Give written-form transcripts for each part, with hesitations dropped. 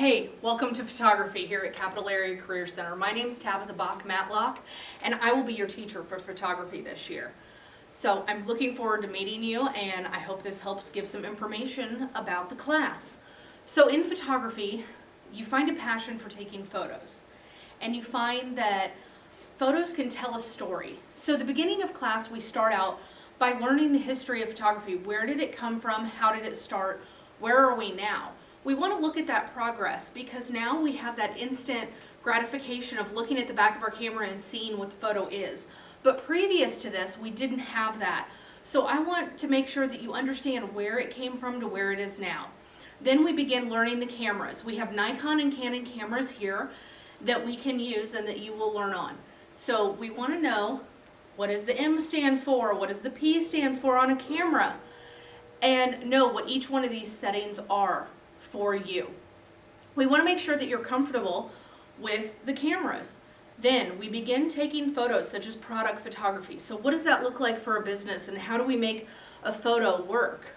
Hey, welcome to photography here at Capital Area Career Center. My name's Tabitha Bach-Matlock, and I will be your teacher for photography this year. So I'm looking forward to meeting you, and I hope this helps give some information about the class. So in photography, you find a passion for taking photos, and you find that photos can tell a story. So the beginning of class, we start out by learning the history of photography. Where did it come from? How did it start? Where are we now? We want to look at that progress because now we have that instant gratification of looking at the back of our camera and seeing what the photo is. But previous to this, we didn't have that. So I want to make sure that you understand where it came from to where it is now. Then we begin learning the cameras. We have Nikon and Canon cameras here that we can use and that you will learn on. So we want to know, what does the M stand for? What does the P stand for on a camera? And know what each one of these settings are for you. We want to make sure that you're comfortable with the cameras. Then we begin taking photos such as product photography. So what does that look like for a business and how do we make a photo work?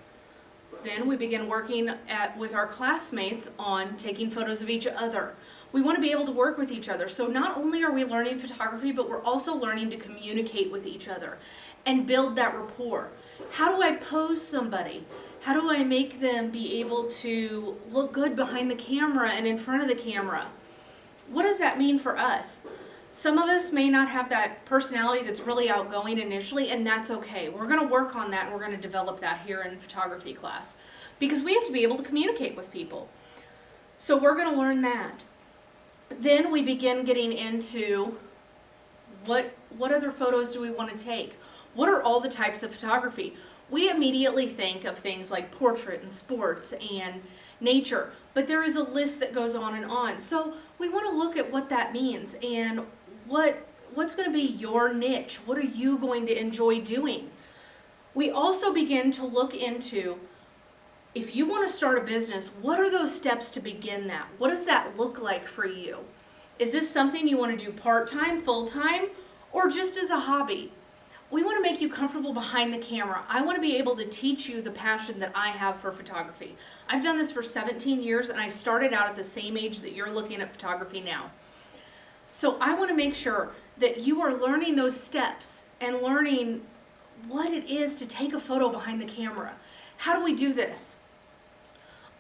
Then we begin working with our classmates on taking photos of each other. We want to be able to work with each other. So not only are we learning photography, but we're also learning to communicate with each other and build that rapport. How do I pose somebody? How do I make them be able to look good behind the camera and in front of the camera? What does that mean for us? Some of us may not have that personality that's really outgoing initially, and that's okay. We're going to work on that and we're going to develop that here in photography class because we have to be able to communicate with people. So we're going to learn that. Then we begin getting into what other photos do we want to take? What are all the types of photography? We immediately think of things like portrait and sports and nature, but there is a list that goes on and on. So we want to look at what that means and what's going to be your niche. What are you going to enjoy doing? We also begin to look into, if you want to start a business, what are those steps to begin that? What does that look like for you? Is this something you want to do part-time, full-time, or just as a hobby? We want to make you comfortable behind the camera. I want to be able to teach you the passion that I have for photography. I've done this for 17 years and I started out at the same age that you're looking at photography now. So I want to make sure that you are learning those steps and learning what it is to take a photo behind the camera. How do we do this?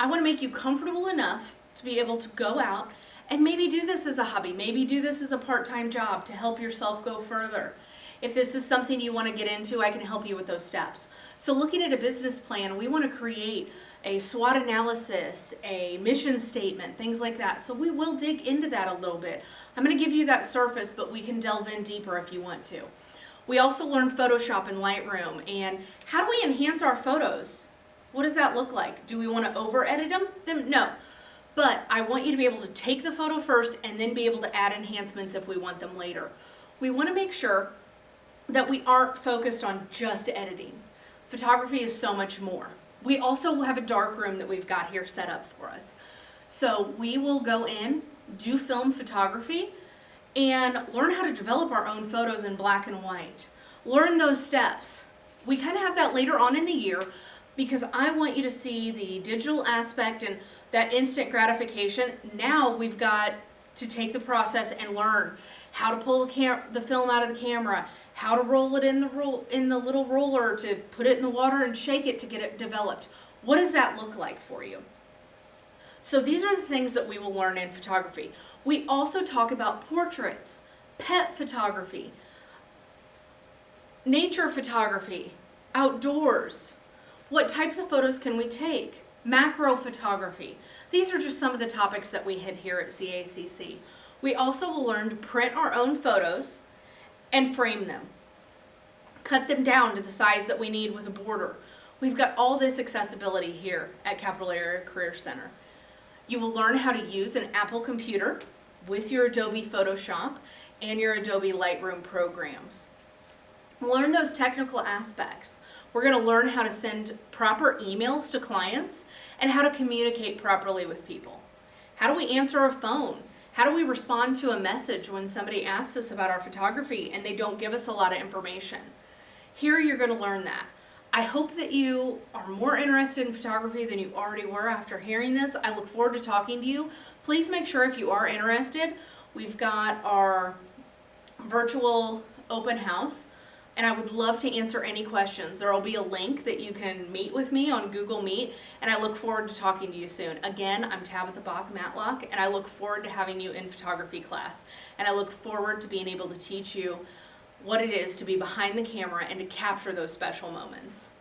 I want to make you comfortable enough to be able to go out and maybe do this as a hobby, maybe do this as a part-time job to help yourself go further. If this is something you want to get into, I can help you with those steps. So looking at a business plan, we want to create a SWOT analysis, a mission statement, things like that. So we will dig into that a little bit. I'm going to give you that surface, but we can delve in deeper if you want to. We also learn Photoshop and Lightroom. And how do we enhance our photos? What does that look like? Do we want to over-edit them? No. But I want you to be able to take the photo first and then be able to add enhancements if we want them later. We want to make sure that we aren't focused on just editing. Photography is so much more. We also have a dark room that we've got here set up for us. So we will go in, do film photography, and learn how to develop our own photos in black and white. Learn those steps. We kind of have that later on in the year because I want you to see the digital aspect and that instant gratification. Now we've got to take the process and learn how to pull the film out of the camera, how to roll it in the little roller to put it in the water and shake it to get it developed. What does that look like for you? So these are the things that we will learn in photography. We also talk about portraits, pet photography, nature photography, outdoors. What types of photos can we take? Macro photography. These are just some of the topics that we hit here at CACC. We also will learn to print our own photos and frame them. Cut them down to the size that we need with a border. We've got all this accessibility here at Capital Area Career Center. You will learn how to use an Apple computer with your Adobe Photoshop and your Adobe Lightroom programs. Learn those technical aspects. We're going to learn how to send proper emails to clients and how to communicate properly with people. How do we answer a phone? How do we respond to a message when somebody asks us about our photography and they don't give us a lot of information? Here you're going to learn that. I hope that you are more interested in photography than you already were after hearing this. I look forward to talking to you. Please make sure if you are interested, we've got our virtual open house, and I would love to answer any questions. There will be a link that you can meet with me on Google Meet, and I look forward to talking to you soon. Again, I'm Tabitha Bach-Matlock, and I look forward to having you in photography class, and I look forward to being able to teach you what it is to be behind the camera and to capture those special moments.